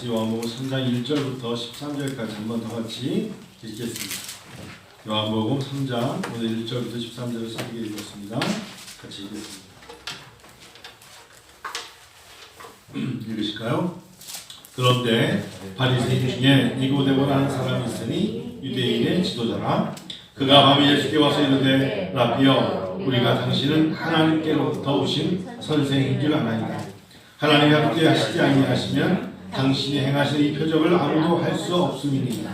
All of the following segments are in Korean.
요한복음 3장 1절부터 13절까지 한 번 더 같이 읽겠습니다. 요한복음 3장 오늘 1절부터 13절을 함께 읽겠습니다. 같이 읽겠습니다. 읽으실까요? 그런데 바리새인 중에 니고데모라는 사람이 있으니 유대인의 지도자라. 그가 밤에 예수께 와서 이르되 라비여, 우리가 당신은 하나님께로부터 오신 선생인 줄 아나이다. 하나님이 함께 하시지 아니하시면 당신이 행하신 이 표적을 아무도 할 수 없음이니라.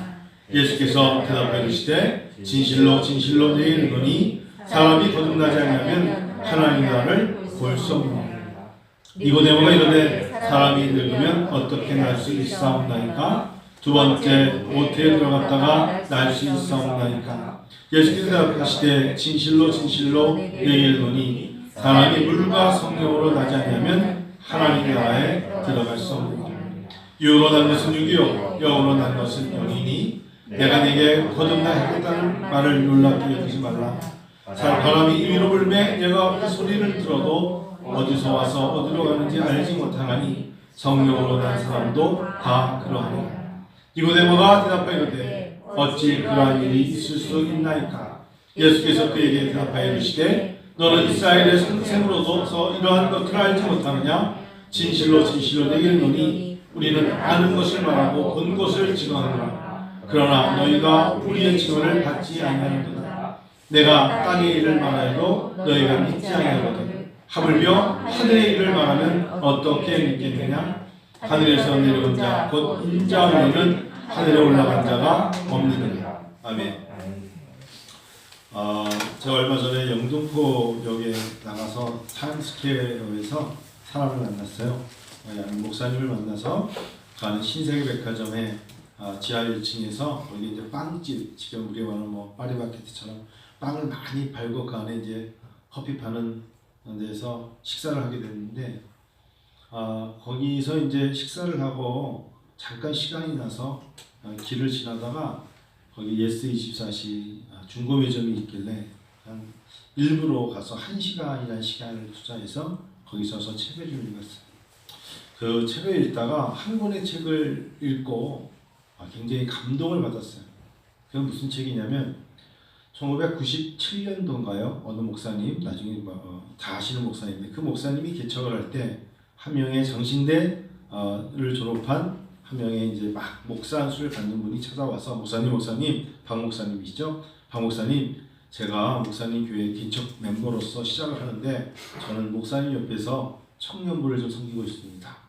예수께서 대답하여 이르시되 진실로 진실로 내게 이르노니 사람이 거듭나지 아니하면 하나님 나라를 볼 수 없느니라. 니고데모가 이르되 사람이 늙으면 어떻게 날 수 있사옵나이까? 두 번째 모태에 들어갔다가 날 수 있사옵나이까? 예수께서 대답하시되 진실로 진실로 내게 이르노니 사람이 물과 성령으로 나지 아니하면 하나님 나라에 들어갈 수 없느니라. 유로 난 것은 육이요 영으로 난 것은 영이니 내가 네게 거듭나 하겠다는 말을 놀랍게 여기지 말라. 바람이 이리로 불매 내가 그 소리를 들어도 어디서 와서 어디로 가는지 알지 못하나니 성령으로 난 사람도 다 그러하니라. 니고데모가 대답하여 이르되 어찌 그러한 일이 있을 수 있나이까? 예수께서 그에게 대답하여 이르시되 너는 이스라엘의 선생으로서 이러한 것을 알지 못하느냐? 진실로 진실로 내게 이르노니 우리는 아는 것을 말하고 본 것을 증언하노라. 그러나 너희가 우리의 증언을 받지 아니하는도다. 내가 땅의 일을 말하여도 너희가 믿지 아니하거든. 하물며 하늘의 일을 말하면 어떻게 믿겠느냐? 하늘에서 내려온 자 곧 인자 외에는 하늘에 올라간 자가 없느니라. 아멘. 제가 얼마 전에 영등포역에 나가서 타임스퀘어에서 사람을 만났어요. 목사님을 만나서 가는 신세계 백화점에 지하 1층에서 거기 이제 빵집, 지금 우리가 말하는 뭐 파리바게트처럼 빵을 많이 팔고 그 안에 이제 커피 파는 데서 식사를 하게 됐는데 거기서 이제 식사를 하고 잠깐 시간이 나서 길을 지나다가 거기 예스24시 중고 매점이 있길래 일부러 가서 1시간이라는 시간을 투자해서 거기 서서 책을 좀 읽었어요. 그 책을 읽다가 한 권의 책을 읽고 굉장히 감동을 받았어요. 그게 무슨 책이냐면 1997년도인가요? 어느 목사님, 나중에 다 아시는 목사님인데 그 목사님이 개척을 할 때 한 명의 장신대를 졸업한 한 명의 이제 막 목사 안수를 받는 분이 찾아와서 목사님, 박 목사님이시죠? 박 목사님, 제가 목사님 교회 개척 멤버로서 시작을 하는데 저는 목사님 옆에서 청년부를 좀 섬기고 있습니다.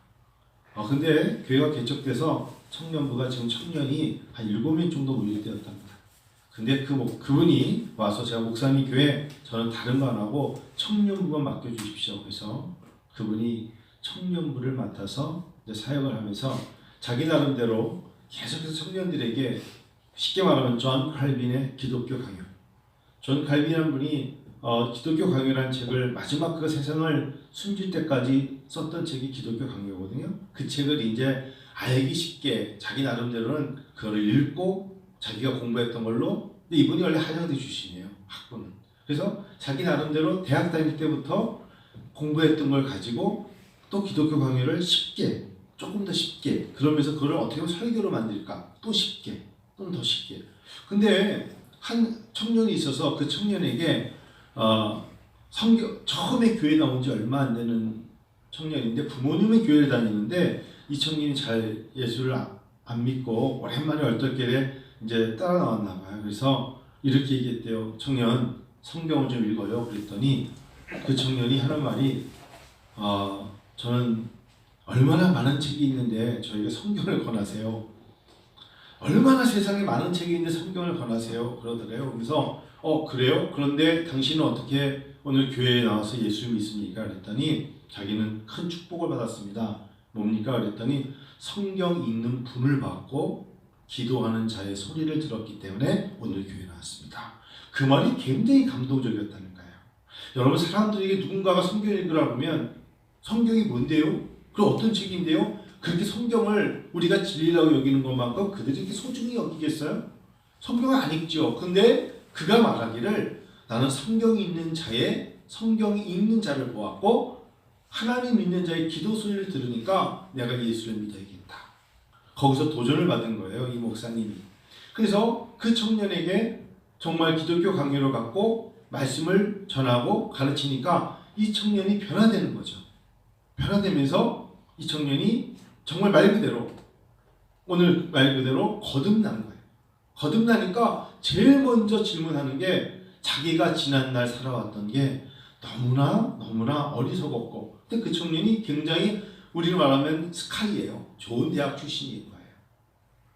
근데 교회가 개척돼서 청년부가 지금 청년이 한 7명 정도 모일때였답니다. 근데 그분이 와서 제가 목사님 교회 저는 다른 거 안 하고 청년부만 맡겨주십시오. 그래서 그분이 청년부를 맡아서 이제 사역을 하면서 자기 나름대로 계속해서 청년들에게 쉽게 말하면 존 칼빈의 기독교 강요. 존 칼빈이라는 분이 기독교 강요라는 책을 마지막 그 세상을 숨질 때까지 썼던 책이 기독교 강요거든요. 그 책을 이제 알기 쉽게 자기 나름대로는 그걸 읽고 자기가 공부했던 걸로. 근데 이분이 원래 한양대 출신이에요. 학부는. 그래서 자기 나름대로 대학 다닐 때부터 공부했던 걸 가지고 또 기독교 강요를 쉽게, 조금 더 쉽게, 그러면서 그걸 어떻게 설교로 만들까? 또 쉽게, 또는 더 쉽게. 근데 한 청년이 있어서 그 청년에게 처음에 교회 나온 지 얼마 안 되는 청년인데 부모님의 교회를 다니는데 이 청년이 잘 예수를 안 믿고 오랜만에 얼떨결에 이제 따라 나왔나 봐요. 그래서 이렇게 얘기했대요. 청년, 성경을 좀 읽어요. 그랬더니 그 청년이 하는 말이 저는 얼마나 많은 책이 있는데 저에게 성경을 권하세요. 얼마나 세상에 많은 책이 있는데 성경을 권하세요. 그러더래요. 그래서 그래요? 그런데 당신은 어떻게 오늘 교회에 나와서 예수 믿습니까? 그랬더니 자기는 큰 축복을 받았습니다. 뭡니까? 그랬더니 성경 읽는 분을 받고 기도하는 자의 소리를 들었기 때문에 오늘 교회에 나왔습니다. 그 말이 굉장히 감동적이었다는 거예요. 여러분, 사람들에게 누군가가 성경을 읽으라고 하면 성경이 뭔데요? 그리고 어떤 책인데요? 그렇게 성경을 우리가 진리라고 여기는 것만큼 그들이 이렇게 소중히 여기겠어요? 성경을 안 읽죠. 근데 그가 말하기를 나는 성경이 읽는 자를 보았고 하나님 믿는 자의 기도 소리를 들으니까 내가 예수를 믿어야겠다. 거기서 도전을 받은 거예요, 이 목사님이. 그래서 그 청년에게 정말 기독교 강요를 갖고 말씀을 전하고 가르치니까 이 청년이 변화되는 거죠. 변화되면서 이 청년이 정말 말 그대로, 오늘 말 그대로 거듭난 거예요. 거듭나니까 제일 먼저 질문하는 게 자기가 지난날 살아왔던 게 너무나 어리석었고, 근데 그 청년이 굉장히 우리로 말하면 스카이예요. 좋은 대학 출신인 거예요.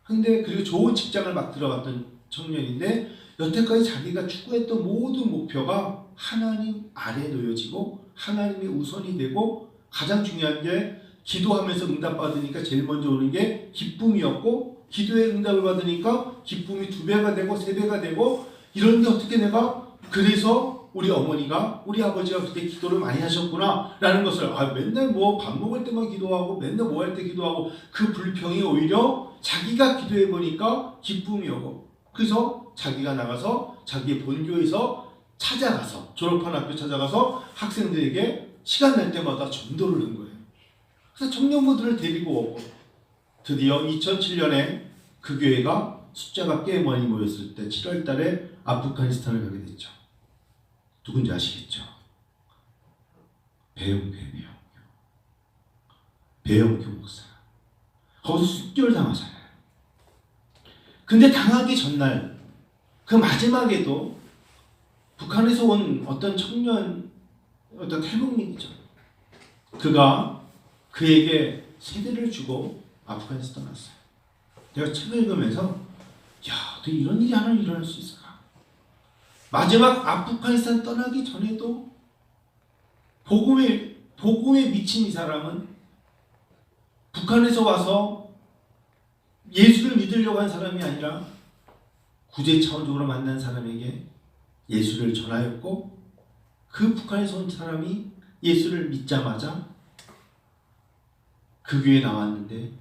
근데 그리고 좋은 직장을 막 들어갔던 청년인데 여태까지 자기가 추구했던 모든 목표가 하나님 아래에 놓여지고 하나님이 우선이 되고, 가장 중요한 게 기도하면서 응답받으니까 제일 먼저 오는 게 기쁨이었고, 기도에 응답을 받으니까 기쁨이 2배가 되고 3배가 되고, 이런데 어떻게 내가, 그래서 우리 어머니가, 우리 아버지가 그렇게 기도를 많이 하셨구나 라는 것을, 맨날 뭐 밥 먹을 때만 기도하고 맨날 뭐 할 때 기도하고, 그 불평이 오히려 자기가 기도해 보니까 기쁨이 오고, 그래서 자기가 나가서 자기의 본교에서 찾아가서, 졸업한 학교 찾아가서 학생들에게 시간 날 때마다 전도를 한 거예요. 그래서 청년부들을 데리고 오고, 드디어 2007년에 그 교회가 숫자가 꽤 많이 모였을 때 7월 달에 아프가니스탄을 가게 됐죠. 누군지 아시겠죠? 배영규예요. 배영규 목사. 거기서 숫교를 당하잖아요. 근데 당하기 전날, 그 마지막에도 북한에서 온 어떤 청년, 어떤 탈북민이죠. 그가 그에게 세대를 주고 아프가니스탄 떠났어요. 내가 책을 읽으면서, 어떻게 이런 일이 하나 일어날 수 있을까? 마지막 아프가니스탄 떠나기 전에도 복음에 미친 이 사람은 북한에서 와서 예수를 믿으려고 한 사람이 아니라 구제 차원적으로 만난 사람에게 예수를 전하였고, 그 북한에서 온 사람이 예수를 믿자마자 그 교회에 나왔는데,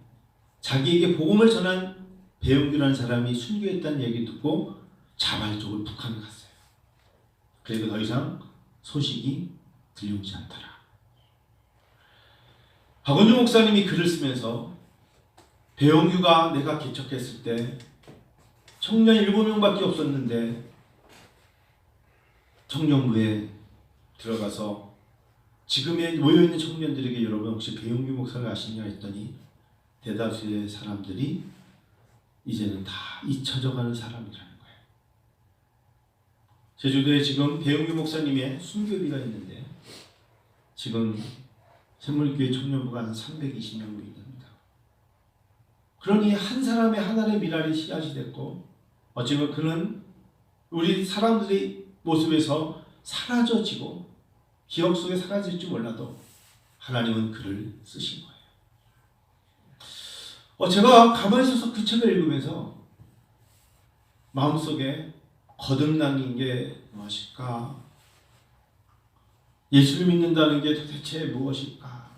자기에게 복음을 전한 배영규라는 사람이 순교했다는 얘기 듣고 자발적으로 북한에 갔어요. 그리고 더 이상 소식이 들려오지 않더라. 박원주 목사님이 글을 쓰면서, 배영규가 내가 개척했을 때 청년 7명밖에 없었는데 청년부에 들어가서 지금에 모여있는 청년들에게 여러분 혹시 배영규 목사를 아시냐 했더니 대다수의 사람들이 이제는 다 잊혀져가는 사람이라는 거예요. 제주도에 지금 배영규 목사님의 순교비가 있는데 지금 샘물교회 청년부가 한 320명 모인답니다. 그러니 한 사람의 하나의 미랄이 씨앗이 됐고, 어쩌면 그는 우리 사람들의 모습에서 사라져지고 기억 속에 사라질지 몰라도 하나님은 그를 쓰신 거예요. 제가 가만히 있어서 그 책을 읽으면서 마음속에 거듭난 게 무엇일까? 예수를 믿는다는 게 도대체 무엇일까?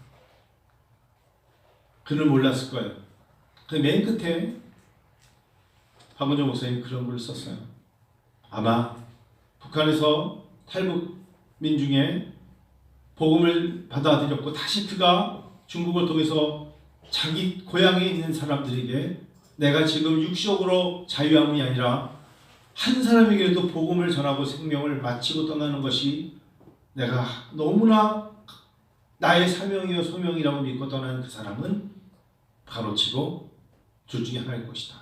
그는 몰랐을 거예요. 그 맨 끝에 박원정 목사님이 그런 글을 썼어요. 아마 북한에서 탈북민 중에 복음을 받아들였고 다시 그가 중국을 통해서 자기 고향에 있는 사람들에게 내가 지금 육적으로 자유함이 아니라 한 사람에게라도 복음을 전하고 생명을 마치고 떠나는 것이 내가 너무나 나의 사명이요 소명이라고 믿고 떠나는 그 사람은 가로치고 둘 중에 하나일 것이다.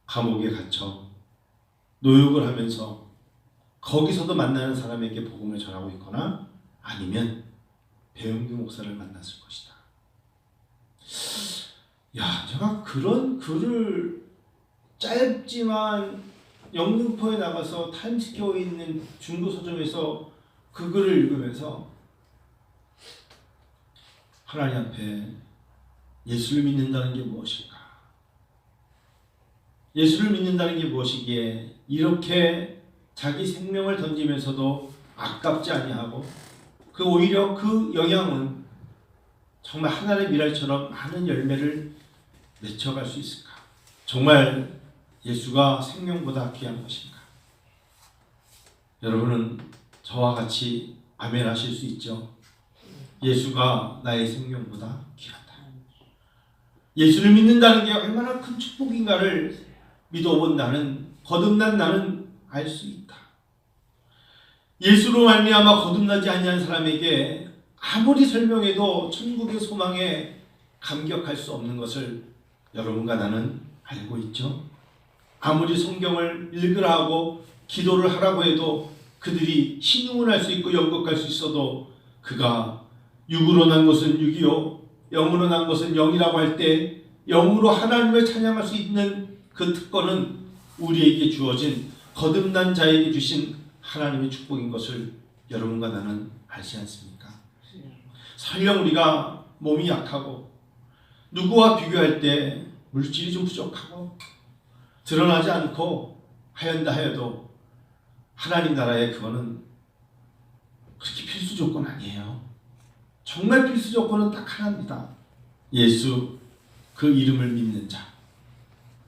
감옥에 갇혀 노역을 하면서 거기서도 만나는 사람에게 복음을 전하고 있거나 아니면 배영규 목사를 만났을 것이다. 제가 그런 글을 짧지만 영등포에 나가서 타임스퀘어에 있는 중고 서점에서 그 글을 읽으면서 하나님 앞에 예수를 믿는다는 게 무엇일까? 예수를 믿는다는 게 무엇이기에 이렇게 자기 생명을 던지면서도 아깝지 아니하고 그 오히려 그 영향은 정말 하나의 미랄처럼 많은 열매를 맺혀갈 수 있을까? 정말 예수가 생명보다 귀한 것인가? 여러분은 저와 같이 아멘 하실 수 있죠? 예수가 나의 생명보다 귀하다. 예수를 믿는다는 게 얼마나 큰 축복인가를 믿어본 나는, 거듭난 나는 알 수 있다. 예수로 말미암아 거듭나지 아니한 사람에게 아무리 설명해도 천국의 소망에 감격할 수 없는 것을 여러분과 나는 알고 있죠. 아무리 성경을 읽으라 하고 기도를 하라고 해도 그들이 신용을 할 수 있고 영겁할 수 있어도 그가 육으로 난 것은 육이요 영으로 난 것은 영이라고 할 때 영으로 하나님을 찬양할 수 있는 그 특권은 우리에게 주어진 거듭난 자에게 주신 하나님의 축복인 것을 여러분과 나는 알지 않습니까? 설령 우리가 몸이 약하고 누구와 비교할 때 물질이 좀 부족하고 드러나지 않고 하연다 하여도 하나님 나라에 그거는 그렇게 필수 조건 아니에요. 정말 필수 조건은 딱 하나입니다. 예수 그 이름을 믿는 자,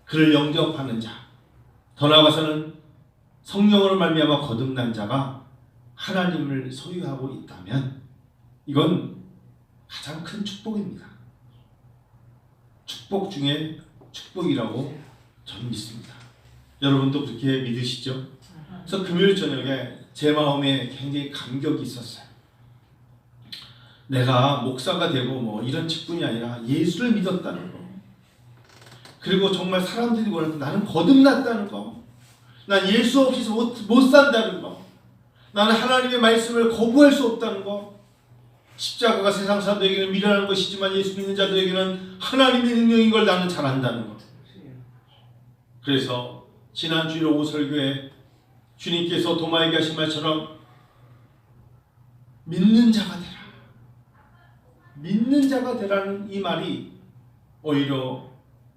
그를 영접하는 자, 더 나아가서는 성령으로 말미암아 거듭난 자가 하나님을 소유하고 있다면 이건 가장 큰 축복입니다. 축복 중에 축복이라고 저는 믿습니다. 여러분도 그렇게 믿으시죠? 그래서 금요일 저녁에 제 마음에 굉장히 감격이 있었어요. 내가 목사가 되고 뭐 이런 직분이 아니라 예수를 믿었다는 거, 그리고 정말 사람들이 원하는 나는 거듭났다는 거, 난 예수 없이 못 산다는 거, 나는 하나님의 말씀을 거부할 수 없다는 거, 십자가가 세상 사람들에게는 미련한 것이지만 예수 믿는 자들에게는 하나님의 능력인 걸 나는 잘 안다는 거. 그래서 지난 주일 오후 설교에 주님께서 도마에게 하신 말처럼 믿는 자가 되라, 믿는 자가 되라는 이 말이 오히려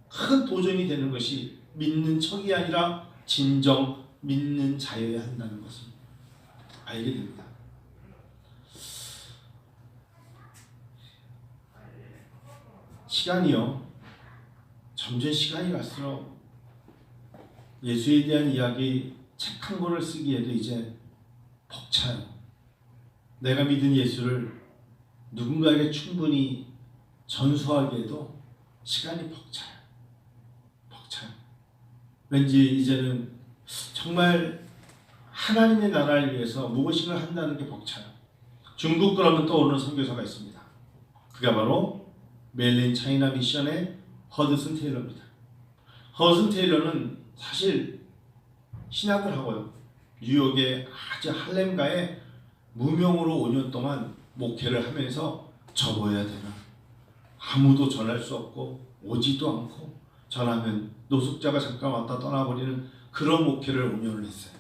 큰 도전이 되는 것이 믿는 척이 아니라 진정 믿는 자여야 한다는 것을 알게 됩니다. 시간이요, 점점 시간이 갈수록 예수에 대한 이야기 책 한 권을 쓰기에도 이제 벅차요. 내가 믿은 예수를 누군가에게 충분히 전수하기에도 시간이 벅차요. 왠지 이제는 정말 하나님의 나라를 위해서 무엇인가 한다는 게 벅차요. 중국 그러면 떠오르는 선교사가 있습니다. 그가 바로 메일린 차이나 미션의 허드슨 테일러입니다. 허드슨 테일러는 사실 신학을 하고요, 뉴욕의 아주 할렘가에 무명으로 5년 동안 목회를 하면서 접어야 되나, 아무도 전할 수 없고 오지도 않고 전하면 노숙자가 잠깐 왔다 떠나버리는 그런 목회를 5년을 했어요.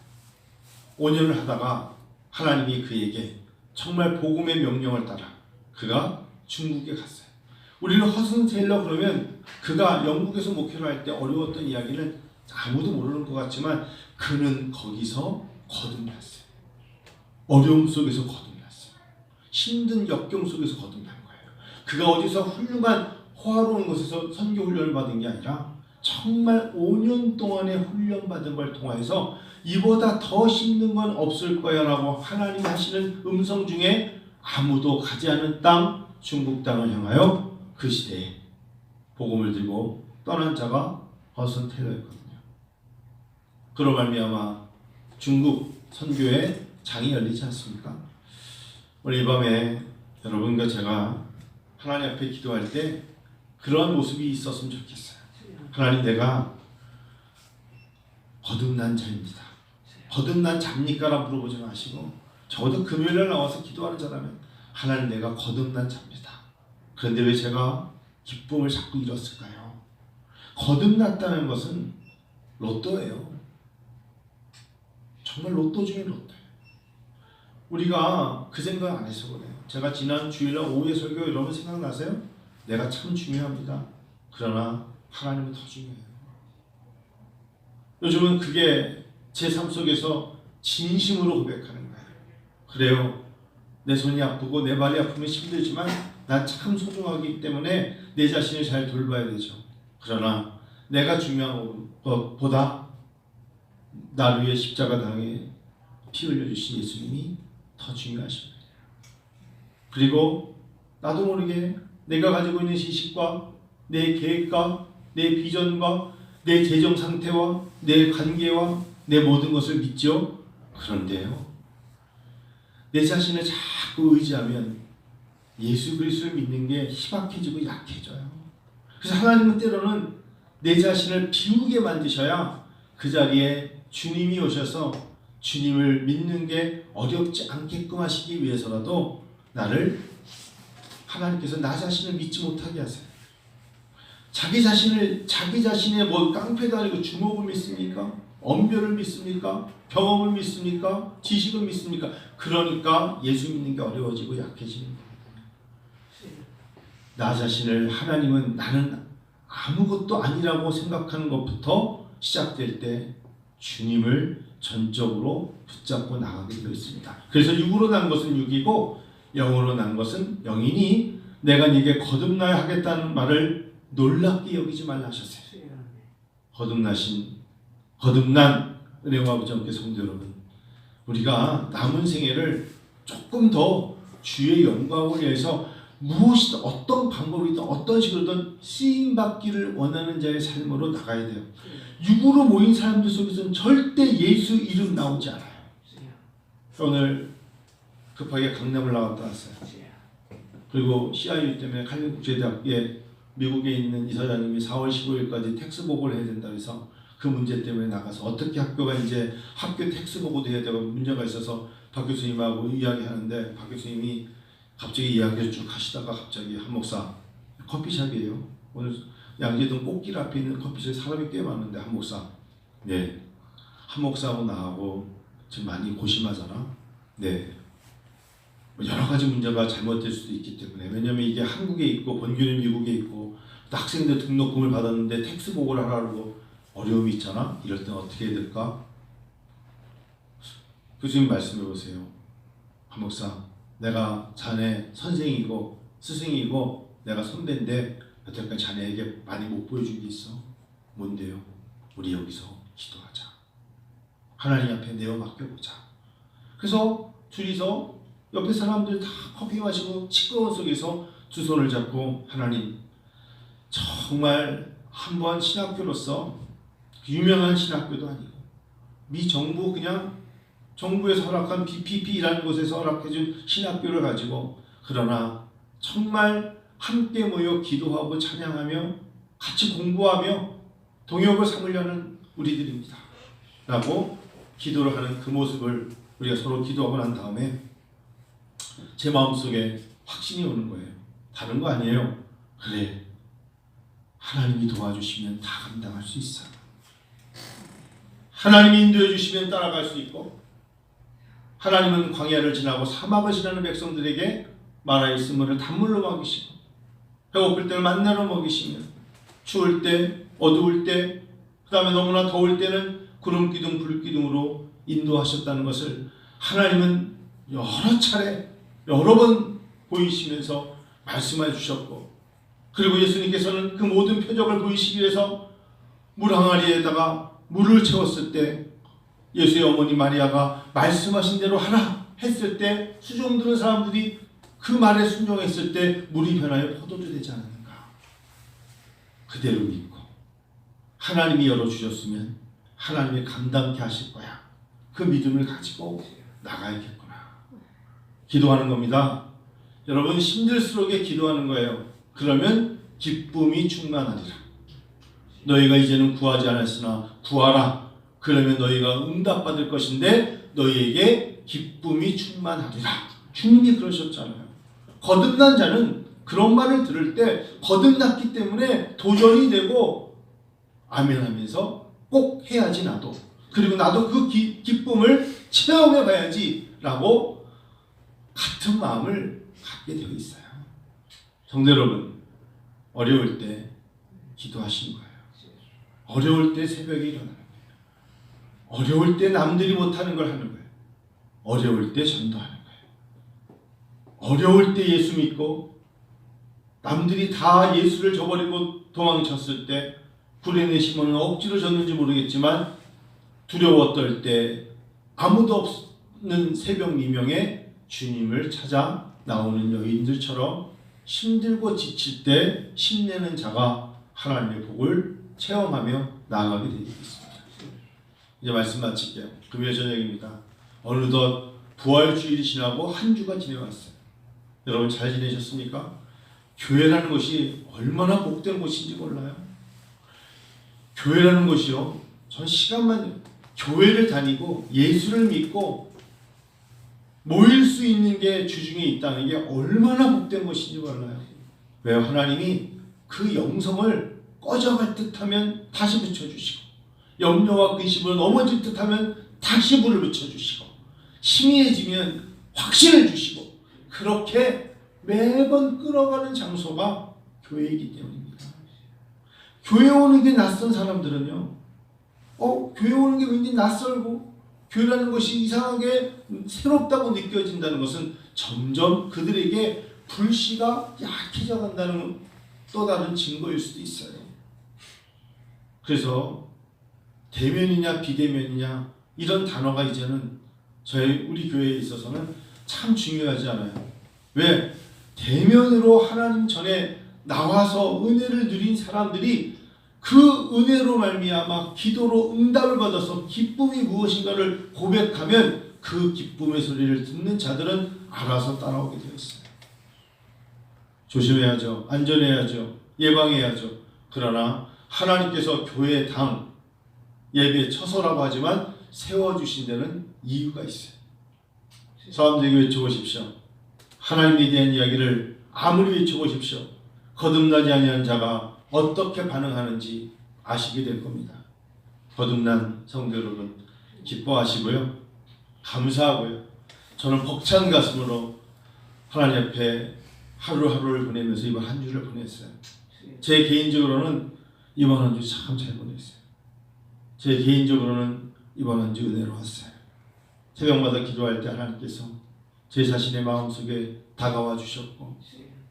5년을 하다가 하나님이 그에게 정말 복음의 명령을 따라 그가 중국에 갔어요. 우리는 허슨 테일러 그러면 그가 영국에서 목회를 할 때 어려웠던 이야기는 아무도 모르는 것 같지만 그는 거기서 거듭났어요. 어려움 속에서 거듭났어요. 힘든 역경 속에서 거듭난 거예요. 그가 어디서 훌륭한 호화로운 곳에서 선교 훈련을 받은 게 아니라 정말 5년 동안의 훈련받은 걸 통해서 이보다 더 힘든 건 없을 거야 라고 하나님이 하시는 음성 중에 아무도 가지 않은 땅, 중국 땅을 향하여 그 시대에 복음을 들고 떠난 자가 허슨 테일러였거든요. 그로 말미암아 중국 선교의 장이 열리지 않습니까? 오늘 이 밤에 여러분과 제가 하나님 앞에 기도할 때 그러한 모습이 있었으면 좋겠어요. 하나님, 내가 거듭난 자입니다. 거듭난 자입니까? 라고 물어보지 마시고 적어도 금요일에 나와서 기도하는 자라면 하나님, 내가 거듭난 자입니다. 그런데 왜 제가 기쁨을 자꾸 잃었을까요? 거듭났다는 것은 로또예요. 정말 로또 중에 로또예요. 우리가 그 생각 안 해서 그래요. 제가 지난 주일날 오후에 설교 여러분 생각나세요? 내가 참 중요합니다. 그러나 하나님은 더 중요해요. 요즘은 그게 제 삶 속에서 진심으로 고백하는 거예요. 그래요. 내 손이 아프고 내 발이 아프면 힘들지만 난 참 소중하기 때문에 내 자신을 잘 돌봐야 되죠. 그러나 내가 중요한 것보다 나를 위해 십자가 당에 피 흘려주신 예수님이 더 중요하십니다. 그리고 나도 모르게 내가 가지고 있는 지식과 내 계획과 내 비전과 내 재정 상태와 내 관계와 내 모든 것을 믿죠. 그런데요, 내 자신을 자꾸 의지하면 예수 그리스도를 믿는 게 희박해지고 약해져요. 그래서 하나님은 때로는 내 자신을 비우게 만드셔야 그 자리에 주님이 오셔서 주님을 믿는 게 어렵지 않게끔 하시기 위해서라도 하나님께서 나 자신을 믿지 못하게 하세요. 자기 자신의 뭐 깡패도 아니고 주먹을 믿습니까? 언변을 믿습니까? 경험을 믿습니까? 지식을 믿습니까? 그러니까 예수 믿는 게 어려워지고 약해지는 거예요. 나 자신을 하나님은 나는 아무것도 아니라고 생각하는 것부터 시작될 때 주님을 전적으로 붙잡고 나가게 되어 있습니다. 그래서 육으로 난 것은 육이고 영으로 난 것은 영이니 내가 네게 거듭나야 하겠다는 말을 놀랍게 여기지 말라 하셨어요. 거듭난 은혜와 아버지 함께 성도 여러분, 우리가 남은 생애를 조금 더 주의 영광을 위해서 무엇이든 어떤 방법이든 어떤 식으로든 쓰임받기를 원하는 자의 삶으로 나가야 돼요. 육으로 모인 사람들 속에서는 절대 예수 이름 나오지 않아요. 오늘 급하게 강남을 나갔다 왔어요. 그리고 CIU 때문에 칼림국제대학교에 미국에 있는 이사장님이 4월 15일까지 텍스 보고를 해야 된다 해서 그 문제 때문에 나가서 어떻게 학교가 이제 학교 텍스 보고도 해야 되고 문제가 있어서 박 교수님하고 이야기하는데 박 교수님이 갑자기 이야기를 쭉 하시다가 갑자기 한 목사, 커피숍이에요. 오늘 양재동 꽃길 앞에 있는 커피숍에 사람이 꽤 많은데 한 목사, 네, 한 목사하고 나하고 지금 많이 고심하잖아. 네, 여러 가지 문제가 잘못될 수도 있기 때문에, 왜냐면 이게 한국에 있고 본교는 미국에 있고 또 학생들 등록금을 받았는데 텍스 보고를 하라고 어려움이 있잖아. 이럴 땐 어떻게 해야 될까? 교수님 말씀해 보세요. 한 목사, 내가 자네 선생이고 스승이고 내가 선배인데 여태까지 자네에게 많이 못 보여준 게 있어. 뭔데요? 우리 여기서 기도하자. 하나님 앞에 내어 맡겨보자. 그래서 둘이서 옆에 사람들 다 커피 마시고 시끄러운 속에서 두 손을 잡고, 하나님, 정말 한번 신학교로서 유명한 신학교도 아니고 미 정부 그냥 정부에서 허락한 BPP라는 곳에서 허락해준 신학교를 가지고, 그러나 정말 함께 모여 기도하고 찬양하며 같이 공부하며 동역을 삼으려는 우리들입니다 라고 기도를 하는 그 모습을 우리가 서로 기도하고 난 다음에 제 마음속에 확신이 오는 거예요. 다른 거 아니에요. 그래, 하나님이 도와주시면 다 감당할 수 있어. 하나님이 인도해 주시면 따라갈 수 있고, 하나님은 광야를 지나고 사막을 지나는 백성들에게 마라 있음을 단물로 먹이시고, 배고플 때는 만나로 먹이시며, 추울 때, 어두울 때, 그 다음에 너무나 더울 때는 구름 기둥, 불 기둥으로 인도하셨다는 것을 하나님은 여러 차례, 여러 번 보이시면서 말씀해 주셨고, 그리고 예수님께서는 그 모든 표적을 보이시기 위해서 물 항아리에다가 물을 채웠을 때 예수의 어머니 마리아가 말씀하신 대로 하라 했을 때 수종 드는 사람들이 그 말에 순종했을 때 물이 변하여 포도주 되지 않았는가. 그대로 믿고 하나님이 열어주셨으면 하나님이 감당케 하실 거야. 그 믿음을 가지고 나가야겠구나. 기도하는 겁니다. 여러분, 힘들수록에 기도하는 거예요. 그러면 기쁨이 충만하리라. 너희가 이제는 구하지 않았으나 구하라. 그러면 너희가 응답받을 것인데 너희에게 기쁨이 충만하리라. 주님이 그러셨잖아요. 거듭난 자는 그런 말을 들을 때 거듭났기 때문에 도전이 되고 아멘하면서 꼭 해야지 나도. 그리고 나도 그 기쁨을 체험해 봐야지 라고 같은 마음을 갖게 되어 있어요. 성도 여러분, 어려울 때 기도하시는 거예요. 어려울 때 새벽에 일어나는 거예요. 어려울 때 남들이 못하는 걸 하는 거예요. 어려울 때 전도하는 거예요. 어려울 때 예수 믿고 남들이 다 예수를 저버리고 도망쳤을 때 구레네 시몬은 억지로 졌는지 모르겠지만 두려워 떨 때 아무도 없는 새벽 미명에 주님을 찾아 나오는 여인들처럼 힘들고 지칠 때 힘내는 자가 하나님의 복을 체험하며 나아가게 되겠습니다. 이제 말씀 마칠게요. 금요일 저녁입니다. 어느덧 부활주일이 지나고 한 주가 지내왔어요. 여러분 잘 지내셨습니까? 교회라는 것이 얼마나 복된 곳인지 몰라요. 교회라는 것이요, 전 시간만 교회를 다니고 예수를 믿고 모일 수 있는 게 주중에 있다는 게 얼마나 복된 것인지 몰라요. 왜요? 하나님이 그 영성을 꺼져갈 듯하면 다시 붙여주시고, 염려와 근심으로 넘어질 듯하면 다시 불을 붙여주시고, 희미해지면 확신을 주시고, 그렇게 매번 끌어가는 장소가 교회이기 때문입니다. 교회 오는 게 낯선 사람들은요, 교회 오는 게 왠지 낯설고 교회라는 것이 이상하게 새롭다고 느껴진다는 것은 점점 그들에게 불씨가 약해져 간다는 또 다른 증거일 수도 있어요. 그래서 대면이냐 비대면이냐 이런 단어가 이제는 우리 교회에 있어서는 참 중요하지 않아요. 왜? 대면으로 하나님 전에 나와서 은혜를 누린 사람들이 그 은혜로 말미암아 기도로 응답을 받아서 기쁨이 무엇인가를 고백하면 그 기쁨의 소리를 듣는 자들은 알아서 따라오게 되었어요. 조심해야죠. 안전해야죠. 예방해야죠. 그러나 하나님께서 교회 당 예배 처소라고 하지만 세워주신 데는 이유가 있어요. 사람들에게 외쳐보십시오. 하나님에 대한 이야기를 아무리 외쳐보십시오. 거듭나지 아니한 자가 어떻게 반응하는지 아시게 될 겁니다. 거듭난 성도 여러분, 기뻐하시고요, 감사하고요, 저는 벅찬 가슴으로 하나님 앞에 하루하루를 보내면서 이번 한 주를 보냈어요. 제 개인적으로는 이번 한 주 참 잘 보냈어요. 제 개인적으로는 이번 한 주 은혜로웠어요. 새벽마다 기도할 때 하나님께서 제 자신의 마음속에 다가와 주셨고,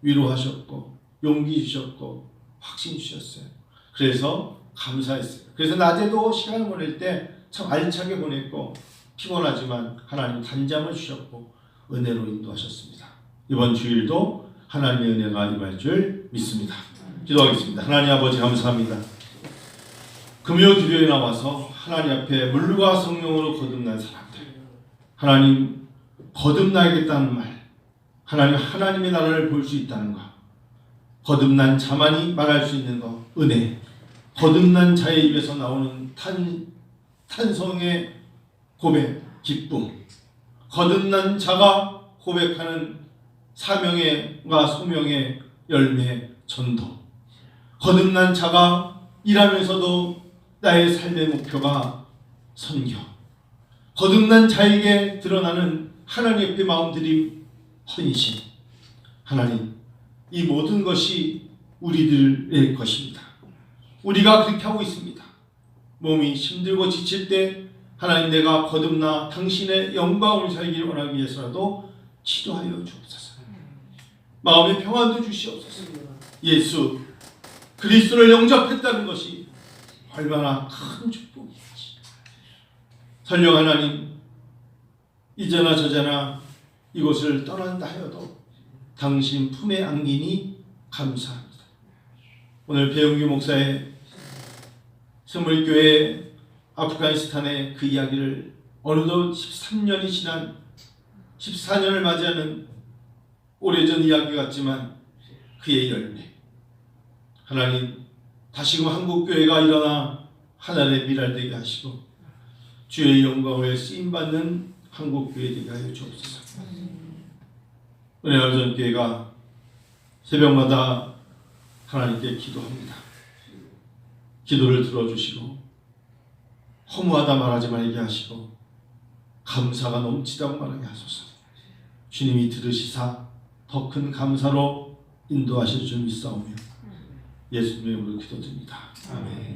위로하셨고, 용기 주셨고, 확신 주셨어요. 그래서 감사했어요. 그래서 낮에도 시간을 보낼 때 참 알차게 보냈고, 피곤하지만 하나님 단잠을 주셨고 은혜로 인도하셨습니다. 이번 주일도 하나님의 은혜가 임할 줄 믿습니다. 기도하겠습니다. 하나님 아버지 감사합니다. 금요 기도에 나와서 하나님 앞에 물과 성령으로 거듭난 사람들, 하나님 거듭나겠다는 말, 하나님의 나라를 볼 수 있다는 것, 거듭난 자만이 말할 수 있는 것, 은혜, 거듭난 자의 입에서 나오는 탄성의 고백, 기쁨, 거듭난 자가 고백하는 사명과 소명의 열매, 전도, 거듭난 자가 일하면서도 나의 삶의 목표가 선교, 거듭난 자에게 드러나는 하나님 앞에 마음들이 헌신. 하나님, 이 모든 것이 우리들의 것입니다. 우리가 그렇게 하고 있습니다. 몸이 힘들고 지칠 때 하나님, 내가 거듭나 당신의 영광을 살기를 원하기 위해서라도 기도하여 주옵소서. 마음의 평안도 주시옵소서. 예수 그리스도를 영접했다는 것이 얼마나 큰 축복인지. 설령 하나님, 이제나 저제나 이곳을 떠난다 하여도 당신 품에 안기니 감사합니다. 오늘 배용규 목사의 스물교회 아프가니스탄의 그 이야기를 어느덧 13년이 지난 14년을 맞이하는 오래전 이야기 같지만 그의 열매, 하나님 다시금 한국교회가 일어나 하나님의 미랄되게 하시고 주의 영광을 쓰임받는 한국교회 되게 하여 주옵소서. 은혜와 교회가 새벽마다 하나님께 기도합니다. 기도를 들어주시고 허무하다 말하지 말게 하시고 감사가 넘치다고 말하게 하소서. 주님이 들으시사 더 큰 감사로 인도하실 줄 믿사오며 예수님의 이름으로 기도드립니다. 아멘.